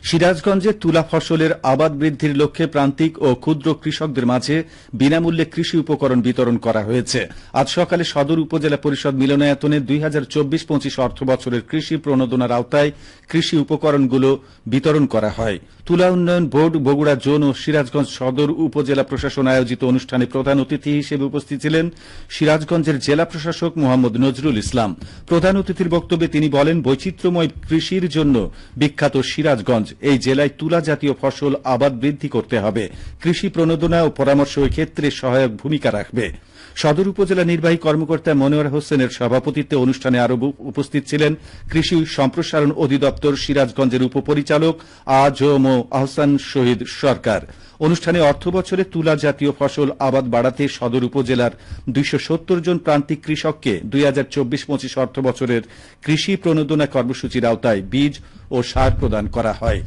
সিরাজগঞ্জে তুলা ফসলের আবাদ বৃদ্ধির লক্ষ্যে প্রান্তিক ও ক্ষুদ্র কৃষকদের মাঝে বিনামূল্যে কৃষি উপকরণ বিতরণ করা হয়েছে। আজ সকালে সদর উপজেলা পরিষদ মিলনায়তনে 2024-25 অর্থ বছরের কৃষি প্রণোদনার আওতায় কৃষি উপকরণগুলো বিতরণ করা হয়। তুলা উন্নয়ন বোর্ড, বগুড়া জোন ও সিরাজগঞ্জ সদর উপজেলা প্রশাসন আয়োজিত অনুষ্ঠানে প্রধান অতিথি হিসেবে উপস্থিত ছিলেন সিরাজগঞ্জের জেলা প্রশাসক মোহাম্মদ নজরুল ইসলাম। প্রধান অতিথির বক্তব্যে তিনি বলেন, বৈচিত্র্যময় কৃষির জন্য বিখ্যাত সিরাজগঞ্জ, এই জেলায় তুলা জাতীয় ফসল আবাদ বৃদ্ধি করতে হবে। কৃষি প্রণোদনা ও পরামর্শ ক্ষেত্রে সহায়ক ভূমিকা রাখবে। সদর উপজেলা নির্বাহী কর্মকর্তা মনোয়ার হোসেনের সভাপতিত্বে অনুষ্ঠানে আরও উপস্থিত ছিলেন কৃষি সম্প্রসারণ অধিদপ্তর সিরাজগঞ্জের উপপরিচালক আ.জ.ম আহসান শহীদ সরকার। অনুষ্ঠানে অর্থ বছরে তুলা জাতীয় ফসল আবাদ বাড়াতে সদর উপজেলার 270 জন প্রান্তিক কৃষককে 2024-25 অর্থ বছরের কৃষি প্রণোদনা কর্মসূচির আওতায় বীজ ও সার প্রদান করা হয়।